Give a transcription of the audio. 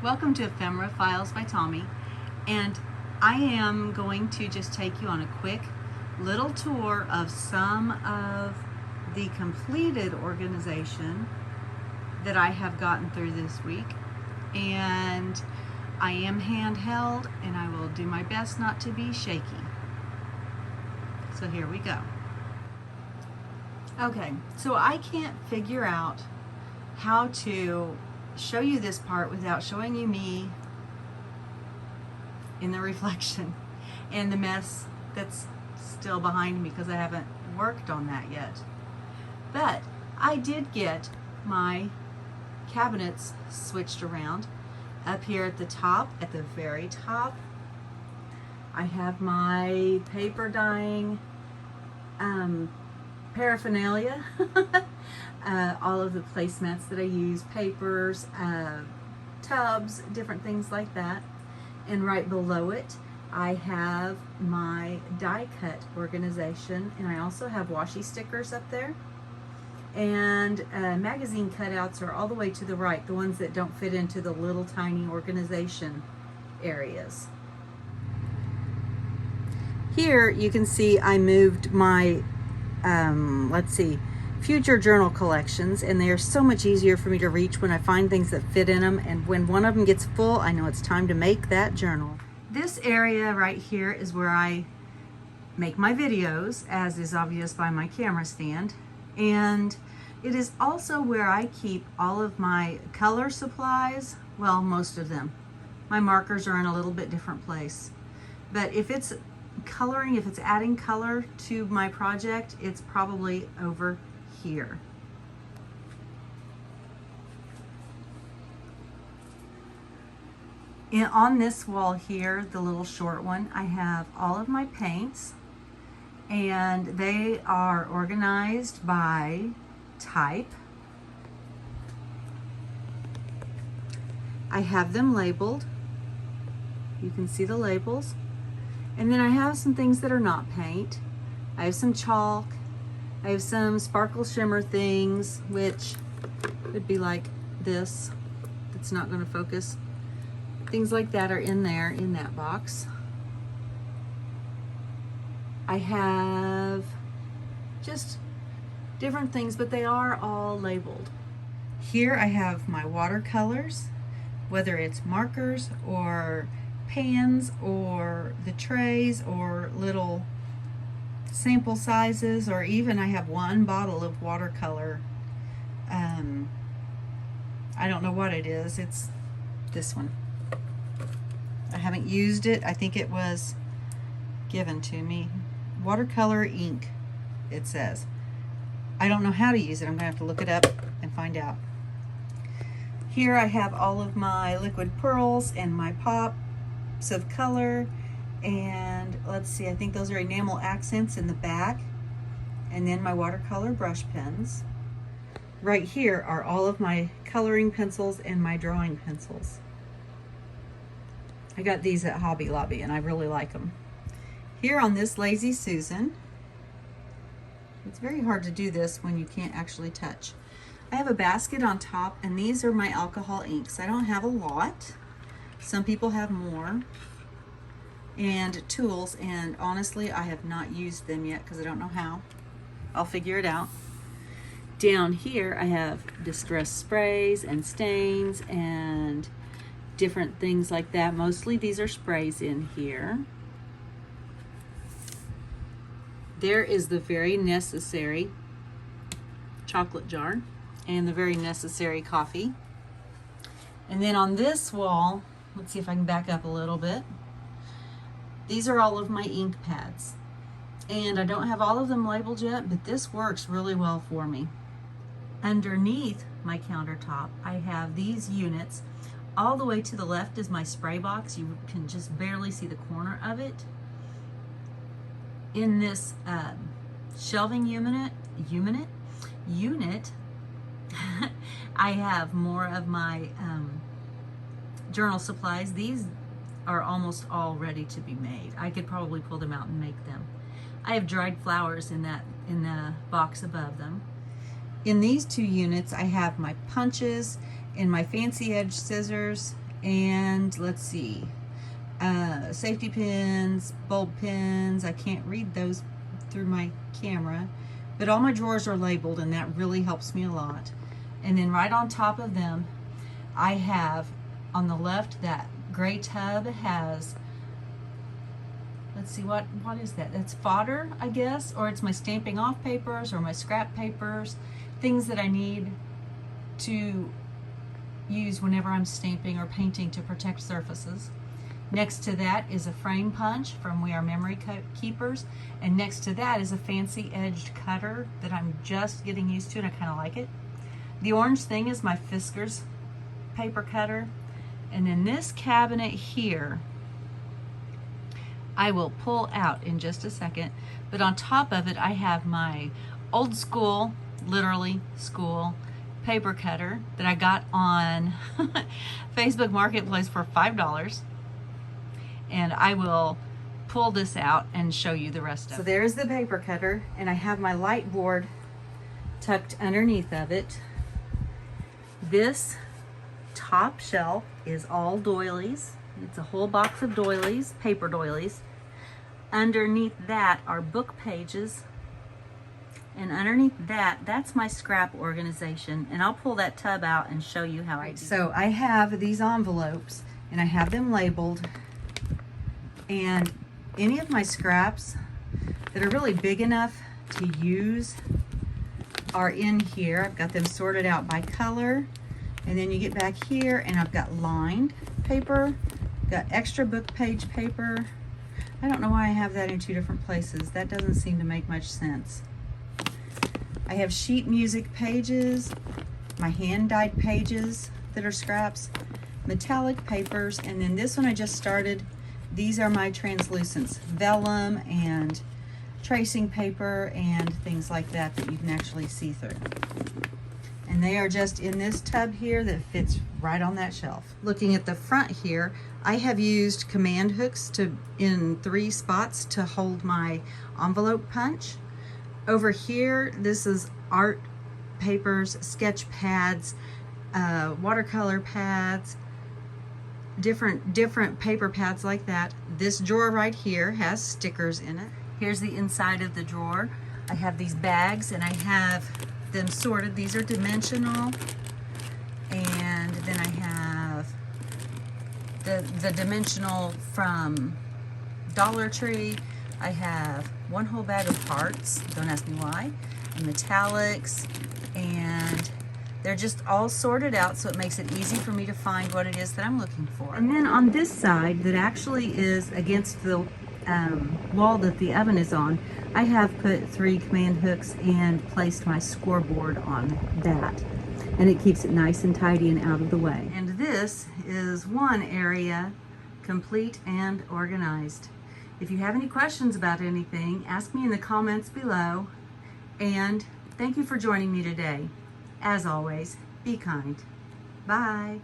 Welcome to Ephemera Files by Tommy, and I am going to just take you on a quick little tour of some of the completed organization that I have gotten through this week. And I am handheld and I will do my best not to be shaky. So here we go. Okay, so I can't figure out how to show you this part without showing you me in the reflection and the mess that's still behind me because I haven't worked on that yet. But I did get my cabinets switched around. Up here at the top, at the very top, I have my paper dyeing paraphernalia. All of the placemats that I use, papers, tubs, different things like that. And right below it, I have my die cut organization, and I also have washi stickers up there. And magazine cutouts are all the way to the right, the ones that don't fit into the little tiny organization areas. Here you can see I moved my, future journal collections, and they are so much easier for me to reach when I find things that fit in them, and when one of them gets full, I know it's time to make that journal. This area right here is where I make my videos, as is obvious by my camera stand, and it is also where I keep all of my color supplies, well, most of them. My markers are in a little bit different place, but if it's coloring, if it's adding color to my project, it's probably over here. And on this wall here, the little short one, I have all of my paints, and they are organized by type. I have them labeled. You can see the labels. And then I have some things that are not paint. I have some chalk. I have some sparkle shimmer things, which would be like this. It's not going to focus. Things like that are in there, in that box. I have just different things, but they are all labeled. Here I have my watercolors, whether it's markers or pans or the trays or little sample sizes, or even I have one bottle of watercolor. I don't know what it is. It's this one. I haven't used it. I think it was given to me. Watercolor ink, it says. I don't know how to use it. I'm gonna have to look it up and find out. Here I have all of my liquid pearls and my pops of color, and let's see, I think those are enamel accents in the back, and then my watercolor brush pens. Right here are all of my coloring pencils and my drawing pencils. I got these at Hobby Lobby and I really like them. Here on this Lazy Susan, it's very hard to do this when you can't actually touch. I have a basket on top, and these are my alcohol inks. I don't have a lot. Some people have more. And tools, and honestly, I have not used them yet because I don't know how. I'll figure it out. Down here, I have distress sprays and stains and different things like that. Mostly these are sprays in here. There is the very necessary chocolate jar and the very necessary coffee. And then on this wall, let's see if I can back up a little bit. These are all of my ink pads. And I don't have all of them labeled yet, but this works really well for me. Underneath my countertop, I have these units. All the way to the left is my spray box. You can just barely see the corner of it. In this shelving unit, I have more of my journal supplies. These are almost all ready to be made. I could probably pull them out and make them. I have dried flowers in the box above them. In these two units, I have my punches and my fancy edge scissors And let's see, safety pins, bulb pins. I can't read those through my camera, but all my drawers are labeled, and that really helps me a lot. And then right on top of them, I have on the left, that gray tub has, let's see, what is that? That's fodder, I guess, or it's my stamping off papers or my scrap papers, things that I need to use whenever I'm stamping or painting to protect surfaces. Next to that is a frame punch from We Are Memory Keepers, and next to that is a fancy edged cutter that I'm just getting used to, and I kind of like it. The orange thing is my Fiskars paper cutter, and then this cabinet here I will pull out in just a second, but on top of it I have my old school, literally school, paper cutter that I got on Facebook Marketplace for $5, and I will pull this out and show you the rest of it. So there's the paper cutter, and I have my light board tucked underneath of it. This top shelf is all doilies. It's a whole box of doilies, paper doilies. Underneath that are book pages, and underneath that, that's my scrap organization, and I'll pull that tub out and show you how I do. So I have these envelopes, and I have them labeled, and any of my scraps that are really big enough to use are in here. I've got them sorted out by color, and then you get back here and I've got lined paper, got extra book page paper. I don't know why I have that in two different places. That doesn't seem to make much sense. I have sheet music pages, my hand dyed pages that are scraps, metallic papers, and then this one I just started. These are my translucents, vellum and tracing paper and things like that that you can actually see through. And they are just in this tub here that fits right on that shelf. Looking at the front here, I have used command hooks in 3 spots to hold my envelope punch. Over here, this is art papers, sketch pads, watercolor pads, different paper pads like that. This drawer right here has stickers in it. Here's the inside of the drawer. I have these bags, and I have them sorted. These are dimensional, and then I have the dimensional from Dollar Tree. I have one whole bag of parts, don't ask me why, and metallics, and they're just all sorted out, so it makes it easy for me to find what it is that I'm looking for. And then on this side that actually is against the wall that the oven is on, I have put 3 command hooks and placed my scoreboard on that, and it keeps it nice and tidy and out of the way. And this is one area complete and organized. If you have any questions about anything, ask me in the comments below, and thank you for joining me today. As always, be kind. Bye.